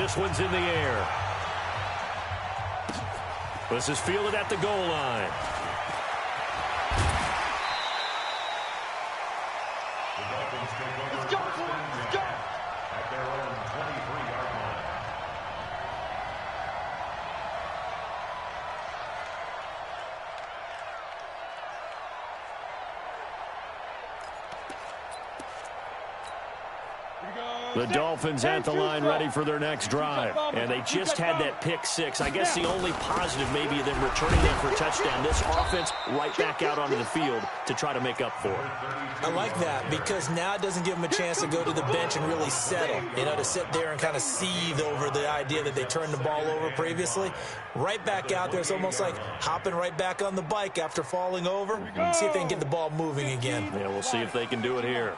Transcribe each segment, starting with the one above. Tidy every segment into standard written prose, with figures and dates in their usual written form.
This one's in the air. This is fielded at the goal line. Let's go. Let's go. At their own 23-yard line. The Dolphins at the line ready for their next drive. And they just had that pick six. I guess the only positive maybe them returning them for a touchdown. This offense right back out onto the field to try to make up for it. I like that because now it doesn't give them a chance to go to the bench and really settle. You know, to sit there and kind of seethe over the idea that they turned the ball over previously. Right back out there. It's almost like hopping right back on the bike after falling over. See if they can get the ball moving again. Yeah, we'll see if they can do it here.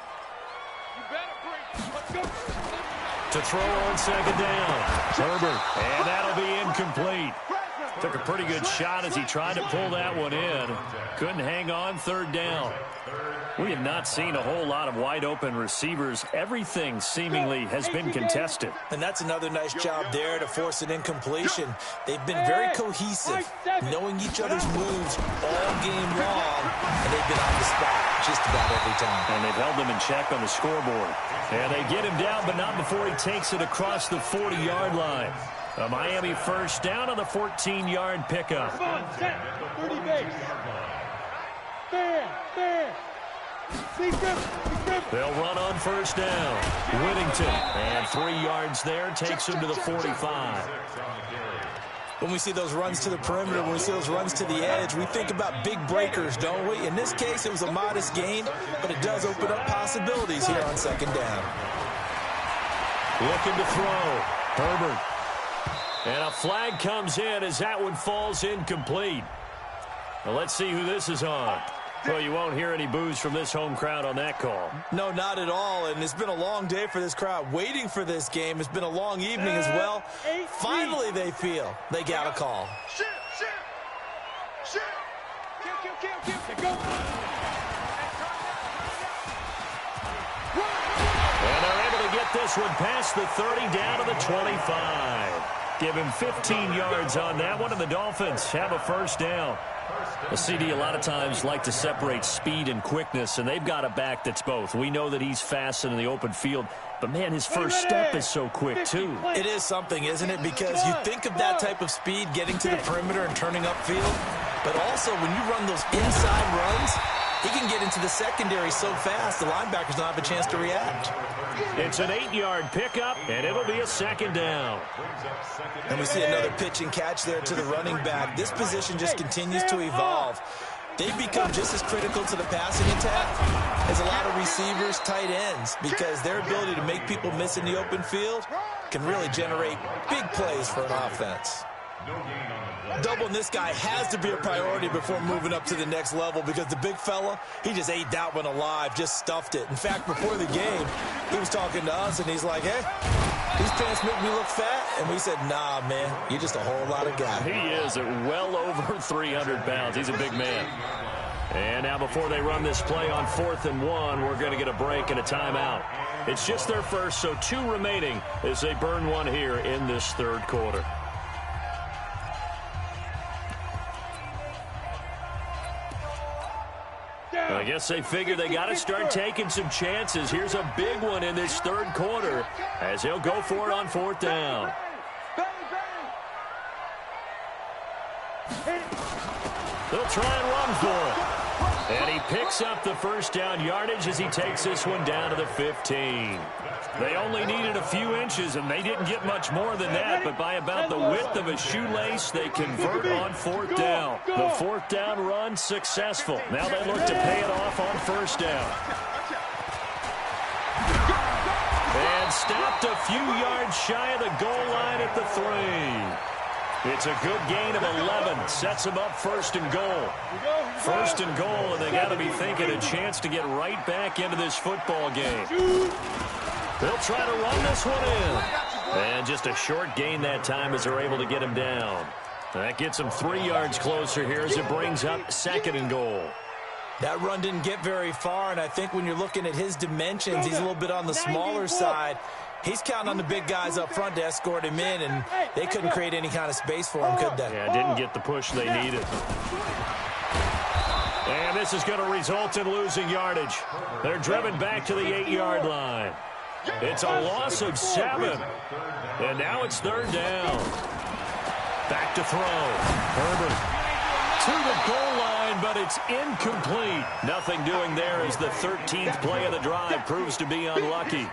Let's go. To throw on second down. Herbert. And that'll be incomplete. Took a pretty good shot as he tried to pull that one in. Couldn't hang on, third down. We have not seen a whole lot of wide-open receivers. Everything seemingly has been contested. And that's another nice job there to force an incompletion. They've been very cohesive, knowing each other's moves all game long, and they've been on the spot just about every time. And they've held them in check on the scoreboard. And they get him down, but not before he takes it across the 40-yard line. A Miami first down on the 14-yard pickup. 30 base. Fair. They'll run on first down. Whittington, and 3 yards there, takes him to the 45. When we see those runs to the perimeter, when we see those runs to the edge, we think about big breakers, don't we? In this case, it was a modest gain, but it does open up possibilities here on second down. Looking to throw. Herbert. And a flag comes in as that one falls incomplete. Well, let's see who this is on. Well, you won't hear any boos from this home crowd on that call. No, not at all, and it's been a long day for this crowd waiting for this game. It's been a long evening as well. Finally, they feel they got a call. Shoot. Kill. Go. And they're able to get this one past the 30 down to the 25. Give him 15 yards on that one, and the Dolphins have a first down. The CD a lot of times like to separate speed and quickness, and they've got a back that's both. We know that he's fast in the open field, but, man, his first step is so quick, too. It is something, isn't it? Because you think of that type of speed getting to the perimeter and turning upfield, but also when you run those inside runs, he can get into the secondary so fast the linebackers don't have a chance to react. It's an 8-yard pickup, and it'll be a second down. And we see another pitch and catch there to the running back. This position just continues to evolve. They've become just as critical to the passing attack as a lot of receivers, tight ends, because their ability to make people miss in the open field can really generate big plays for an offense. Doubling this guy has to be a priority before moving up to the next level because the big fella, he just ate that one alive, just stuffed it. In fact, before the game, he was talking to us, and he's like, hey, these pants make me look fat. And we said, nah, man, you're just a whole lot of guy. He is at well over 300 pounds. He's a big man. And now before they run this play on 4th and 1, we're going to get a break and a timeout. It's just their first, so 2 remaining as they burn one here in this third quarter. I guess they figure they got to start taking some chances. Here's a big one in this third quarter as they'll go for it on 4th down. They'll try and run for it. And he picks up the first down yardage as he takes this one down to the 15. They only needed a few inches, and they didn't get much more than that, but by about the width of a shoelace, they convert on 4th down. The 4th down run successful. Now they look to pay it off on 1st down. And stopped a few yards shy of the goal line at the 3. It's a good gain of 11. Sets them up 1st and goal. 1st and goal, and they got to be thinking a chance to get right back into this football game. They'll try to run this one in. And just a short gain that time as they're able to get him down. That gets him 3 yards closer here as it brings up 2nd and goal. That run didn't get very far, and I think when you're looking at his dimensions, he's a little bit on the smaller side. He's counting on the big guys up front to escort him in, and they couldn't create any kind of space for him, could they? Yeah, didn't get the push they needed. And this is going to result in losing yardage. They're driven back to the 8-yard line. It's a loss of 7. And now it's 3rd down. Back to throw. Herbert to the goal line, but it's incomplete. Nothing doing there as the 13th play of the drive proves to be unlucky.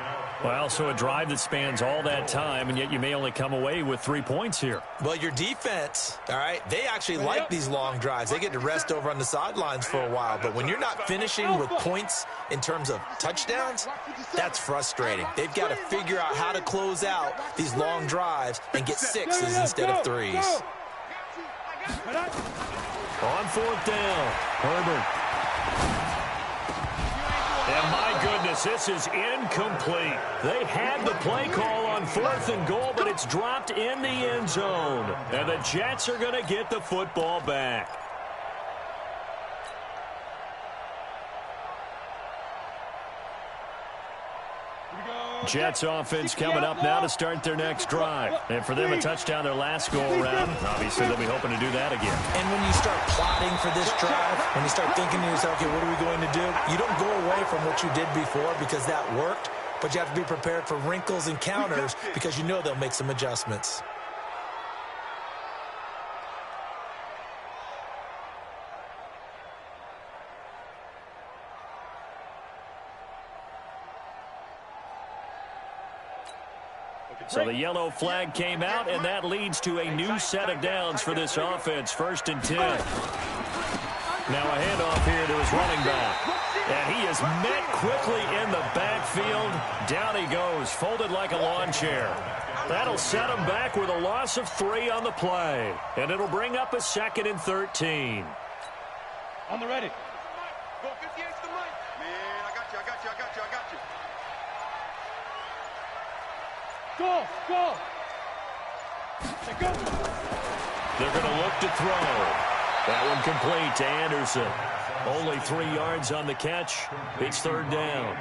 Well, so a drive that spans all that time, and yet you may only come away with 3 points here. Well, your defense, all right, they actually like these long drives. They get to rest over on the sidelines for a while. But when you're not finishing with points in terms of touchdowns, that's frustrating. They've got to figure out how to close out these long drives and get 6s instead of 3s. On 4th down, Herbert. And my goodness, this is incomplete. They had the play call on 4th and goal, but it's dropped in the end zone. And the Jets are going to get the football back. Jets offense coming up now to start their next drive. And for them, a touchdown their last go-around. Obviously, they'll be hoping to do that again. And when you start plotting for this drive, when you start thinking to yourself, okay, what are we going to do? You don't go away from what you did before because that worked, but you have to be prepared for wrinkles and counters because you know they'll make some adjustments. So the yellow flag came out, and that leads to a new set of downs for this offense. 1st and 10. Now a handoff here to his running back. And he is met quickly in the backfield. Down he goes, folded like a lawn chair. That'll set him back with a loss of 3 on the play. And it'll bring up a 2nd and 13. On the ready. Go 58's the mic. Man, I got you. Go. Go. They're going to look to throw. That one complete to Anderson. Only 3 yards on the catch. It's 3rd down.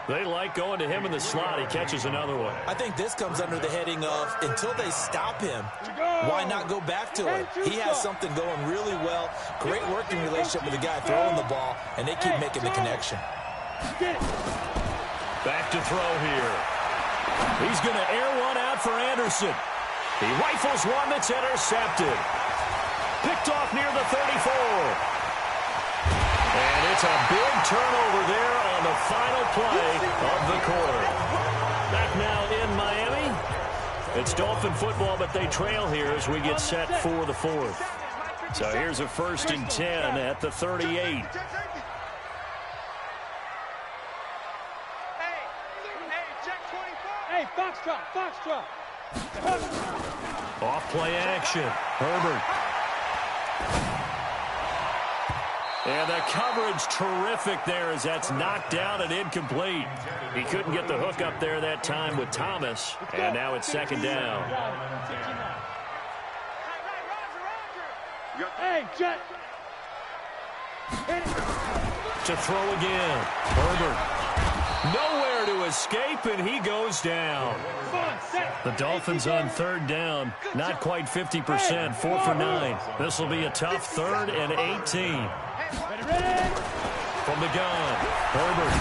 They like going to him in the slot. He catches another one. I think this comes under the heading of until they stop him, why not go back to it? He has something going really well. Great working relationship with the guy throwing the ball, and they keep making the connection. Back to throw here. He's going to air one out for Anderson. He rifles one that's intercepted. Picked off near the 34. And it's a big turnover there on the final play of the quarter. Back now in Miami. It's Dolphin football, but they trail here as we get set for the 4th. So here's a 1st and 10 at the 38. Hey, Foxtrot. Off play action. Herbert. And the coverage terrific there as that's knocked down and incomplete. He couldn't get the hook up there that time with Thomas. And now it's 2nd down. Hey, Jet. To throw again. Herbert. Nowhere to escape, and he goes down. The Dolphins on 3rd down. Not quite 50%. 4 for 9. This will be a tough 3rd and 18. From the gun, Herbert.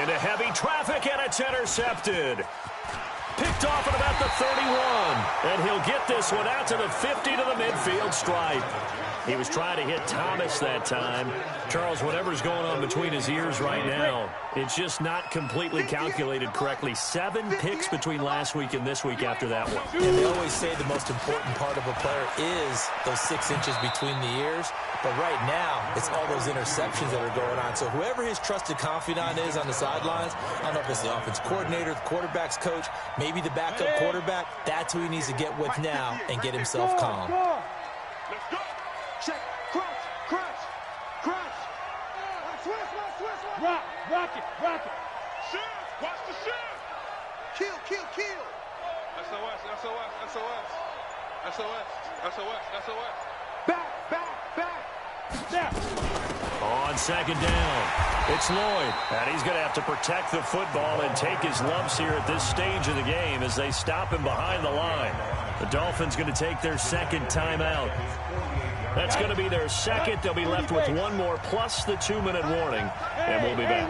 Into heavy traffic, and it's intercepted. Picked off at about the 31. And he'll get this one out to the 50 to the midfield stripe. He was trying to hit Thomas that time. Charles, whatever's going on between his ears right now, it's just not completely calculated correctly. 7 picks between last week and this week after that one. And they always say the most important part of a player is those 6 inches between the ears. But right now, it's all those interceptions that are going on. So whoever his trusted confidant is on the sidelines, I don't know if it's the offense coordinator, the quarterback's coach, maybe the backup quarterback, that's who he needs to get with now and get himself calm. Let's go. Check. Crunch. Switch. Rock it. Shift. Watch the shift. Kill. SOS. Snap. On second down, it's Lloyd. And he's going to have to protect the football and take his lumps here at this stage of the game as they stop him behind the line. The Dolphins going to take their second timeout. That's going to be their second. They'll be left with one more plus the 2-minute warning, and we'll be back.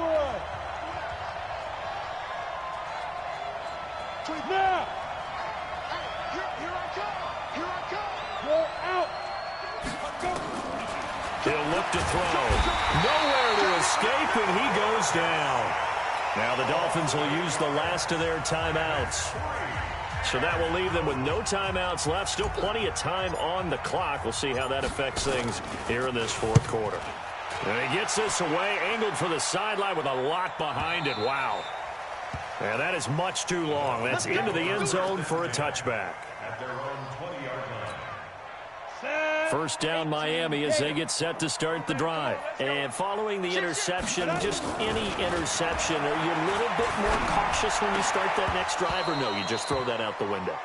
Now. Here I come. You're out. He'll look to throw. Nowhere to escape, and he goes down. Now the Dolphins will use the last of their timeouts. So that will leave them with no timeouts left. Still plenty of time on the clock. We'll see how that affects things here in this fourth quarter. And he gets this away, angled for the sideline with a lot behind it. Wow. And that is much too long. That's into the end zone for a touchback. At their own 20-yard line. First down Miami as they get set to start the drive. And following the interception, just any interception, are you a little bit more cautious when you start that next drive, or no, you just throw that out the window?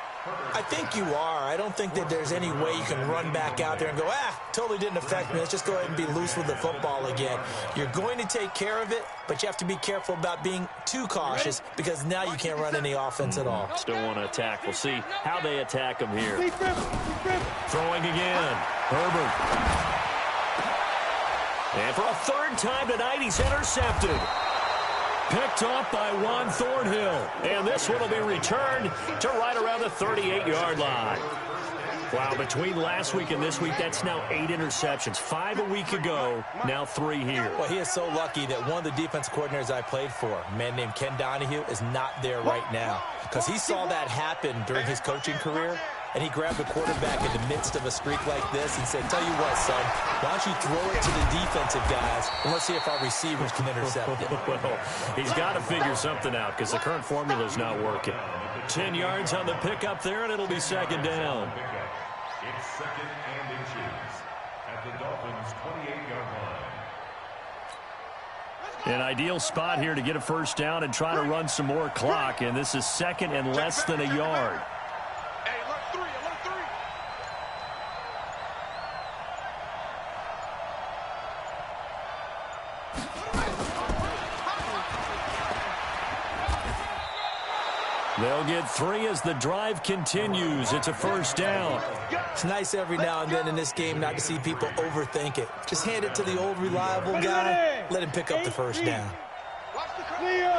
I think you are. I don't think that there's any way you can run back out there and go, totally didn't affect me. Let's just go ahead and be loose with the football again. You're going to take care of it, but you have to be careful about being too cautious because now you can't run any offense at all. Still want to attack. We'll see how they attack him here. Throwing again. Herbert. And for a third time tonight, he's intercepted. Picked off by Juan Thornhill. And this one will be returned to right around the 38-yard line. Wow, between last week and this week, that's now 8 interceptions. 5 a week ago, now 3 here. Well, he is so lucky that one of the defense coordinators I played for, a man named Ken Donahue, is not there right now. Because he saw that happen during his coaching career, and he grabbed the quarterback in the midst of a streak like this and said, tell you what, son, why don't you throw it to the defensive guys, and let's see if our receivers can intercept it. Well, he's got to figure something out because the current formula is not working. 10 yards on the pickup there, and it'll be second down. It's second and inches at the Dolphins' 28-yard line. An ideal spot here to get a first down and try to run some more clock, and this is second and less than a yard. They'll get 3 as the drive continues. It's a first down. It's nice every now and then in this game not to see people overthink it. Just hand it to the old reliable guy. Let him pick up the first down. Leo.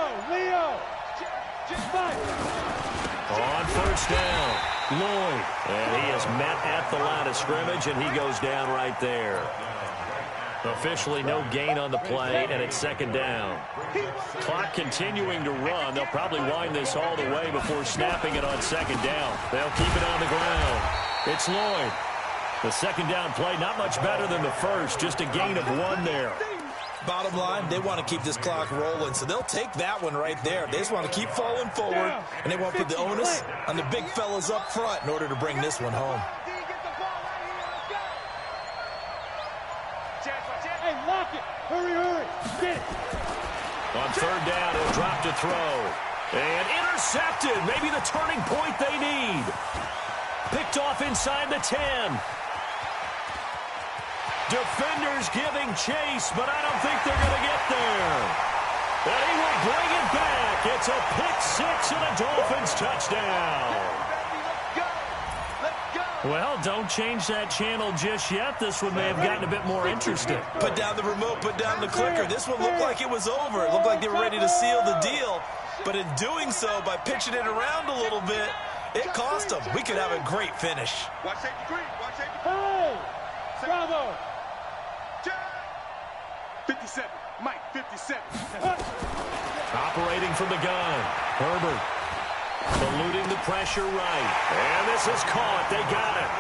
On first down, Lloyd. And he is met at the line of scrimmage, and he goes down right there. Officially no gain on the play, and it's second down. Clock continuing to run. They'll probably wind this all the way before snapping it on second down. They'll keep it on the ground. It's Lloyd. The second down play not much better than the first, just a gain of 1 there. Bottom line, they want to keep this clock rolling, so they'll take that one right there. They just want to keep falling forward, and they want to put the onus on the big fellas up front in order to bring this one home. Hey, lock it. Hurry. Get it. On third down, he'll drop to throw. And intercepted. Maybe the turning point they need. Picked off inside the 10. Defenders giving chase, but I don't think they're going to get there. And he will bring it back. It's a pick 6 and a Dolphins touchdown. Well, don't change that channel just yet. This one may have gotten a bit more interesting. Put down the remote, put down the clicker. This one looked like it was over. It looked like they were ready to seal the deal. But in doing so, by pitching it around a little bit, it cost them. We could have a great finish. Watch safety green. Watch safety Hey! Bravo! 57. Mike, 57. Operating from the gun. Herbert. Eluding the pressure right. And this is caught. They got it.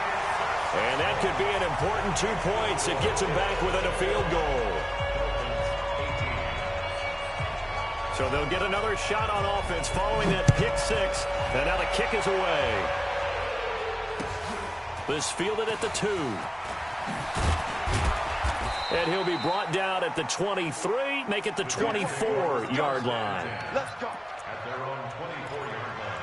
And that could be an important 2 points. It gets them back within a field goal. So they'll get another shot on offense following that pick 6. And now the kick is away. This fielded at the 2. And he'll be brought down at the 23, make it the 24-yard line. Let's go. At their own 24-yard line.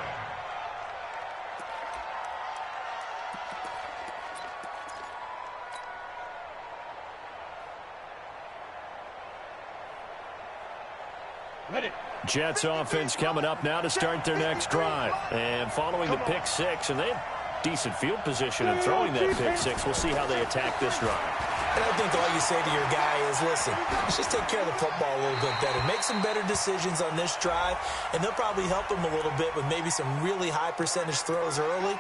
Ready. Jets offense coming up now to start their next drive. And following the pick six, and they have decent field position in throwing that pick six. We'll see how they attack this drive. And I think all you say to your guy is, listen, let's just take care of the football a little bit better. Make some better decisions on this drive, and they'll probably help him a little bit with maybe some really high percentage throws early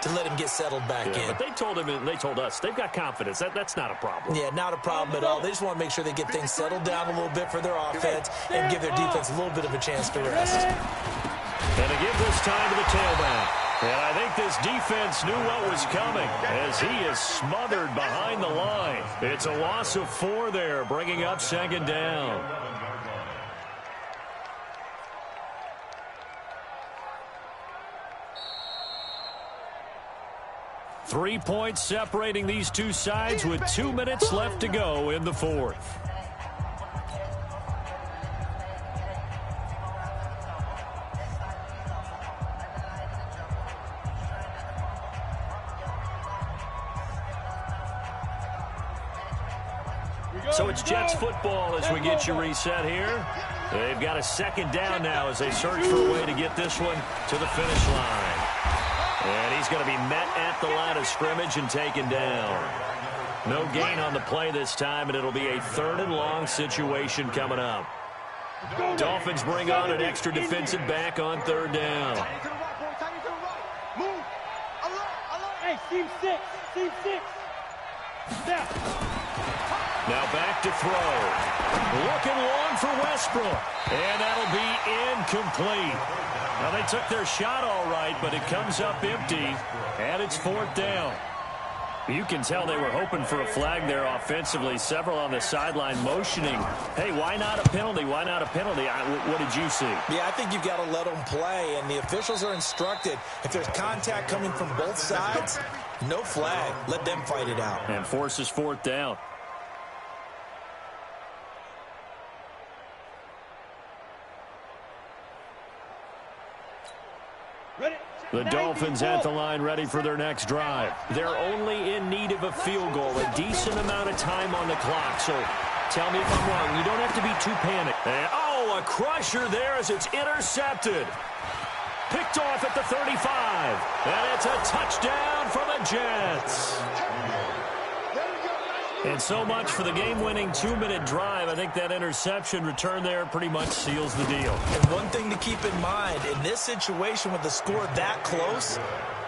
to let him get settled back in. But they told him, and they told us, they've got confidence. That's not a problem. Yeah, not a problem at all. They just want to make sure they get things settled down a little bit for their offense and give their defense a little bit of a chance to rest. And to give this time to the tailback. And I think this defense knew what was coming as he is smothered behind the line. It's a loss of 4 there, bringing up second down. Three points separating these two sides with 2 minutes left to go in the fourth. So it's Jets football as we get you reset here. They've got a second down now as they search for a way to get this one to the finish line. And he's going to be met at the line of scrimmage and taken down. No gain on the play this time, and it'll be a 3rd and long situation coming up. Dolphins bring on an extra defensive back on 3rd down. Hey, team 6. Team 6. Step. Now back to throw. Looking long for Westbrook. And that'll be incomplete. Now they took their shot all right, but it comes up empty. And it's 4th down. You can tell they were hoping for a flag there offensively. Several on the sideline motioning. Hey, why not a penalty? Why not a penalty? What did you see? Yeah, I think you've got to let them play, and the officials are instructed. If there's contact coming from both sides, no flag. Let them fight it out. And forces 4th down. The Dolphins at the line ready for their next drive. They're only in need of a field goal, a decent amount of time on the clock. So tell me if I'm wrong. You don't have to be too panicked. And, a crusher there as it's intercepted. Picked off at the 35. And it's a touchdown for the Jets. And so much for the game-winning 2-minute drive. I think that interception return there pretty much seals the deal. And one thing to keep in mind, in this situation with the score that close,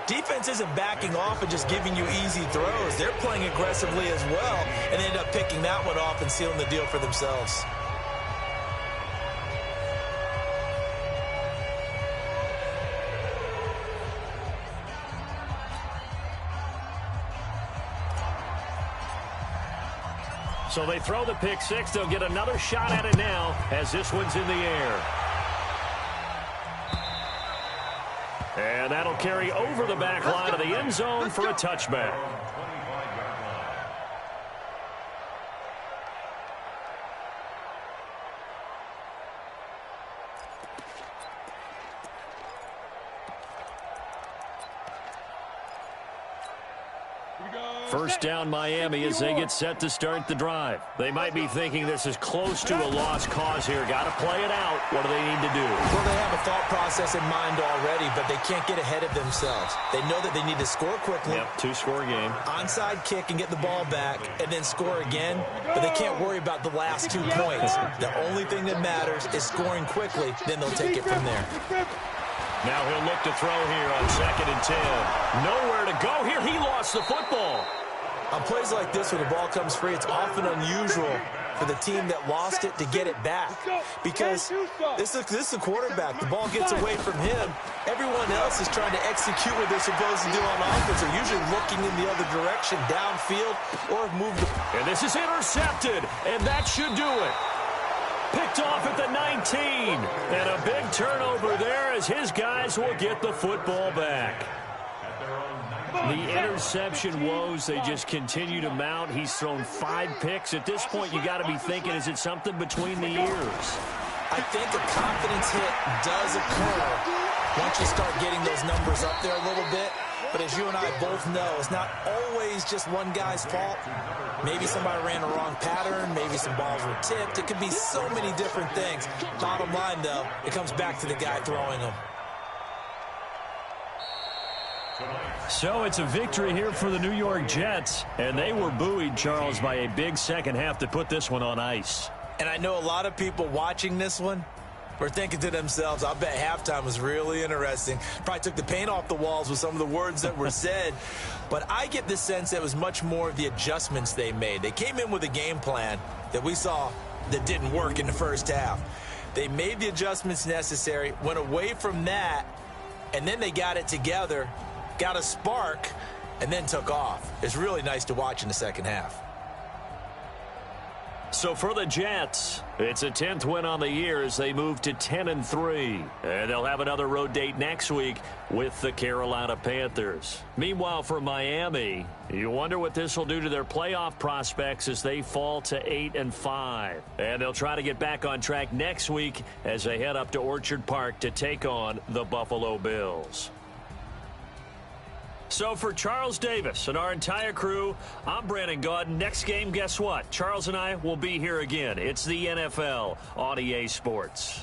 defense isn't backing off and just giving you easy throws. They're playing aggressively as well, and they end up picking that one off and sealing the deal for themselves. So they throw the pick six. They'll get another shot at it now as this one's in the air. And that'll carry over the back line of the end zone for a touchback. First down Miami as they get set to start the drive. They might be thinking this is close to a lost cause here. Got to play it out. What do they need to do? Well, they have a thought process in mind already, but they can't get ahead of themselves. They know that they need to score quickly. Yep, 2-score game. Onside kick and get the ball back and then score again, but they can't worry about the last 2 points. The only thing that matters is scoring quickly, then they'll take it from there. Now he'll look to throw here on 2nd and 10. Nowhere to go here. He lost the football. On plays like this where the ball comes free, it's often unusual for the team that lost it to get it back. Because this is the quarterback. The ball gets away from him. Everyone else is trying to execute what they're supposed to do on offense. They're usually looking in the other direction, downfield, or have moved. And this is intercepted, and that should do it. Picked off at the 19. And a big turnover there as his guys will get the football back. The interception woes, they just continue to mount. He's thrown 5 picks. At this point, you got to be thinking, is it something between the ears? I think a confidence hit does occur once you start getting those numbers up there a little bit. But as you and I both know, it's not always just one guy's fault. Maybe somebody ran a wrong pattern. Maybe some balls were tipped. It could be so many different things. Bottom line, though, it comes back to the guy throwing them. So it's a victory here for the New York Jets, and they were buoyed, Charles, by a big second half to put this one on ice. And I know a lot of people watching this one were thinking to themselves, I bet halftime was really interesting. Probably took the paint off the walls with some of the words that were said. But I get the sense that it was much more of the adjustments they made. They came in with a game plan that we saw that didn't work in the first half. They made the adjustments necessary, went away from that, and then they got it together, got a spark, and then took off. It's really nice to watch in the second half. So for the Jets, it's a 10th win on the year as they move to 10-3. And they'll have another road date next week with the Carolina Panthers. Meanwhile, for Miami, you wonder what this will do to their playoff prospects as they fall to 8-5. And they'll try to get back on track next week as they head up to Orchard Park to take on the Buffalo Bills. So for Charles Davis and our entire crew, I'm Brandon Gaudin. Next game, guess what? Charles and I will be here again. It's the NFL on EA Sports.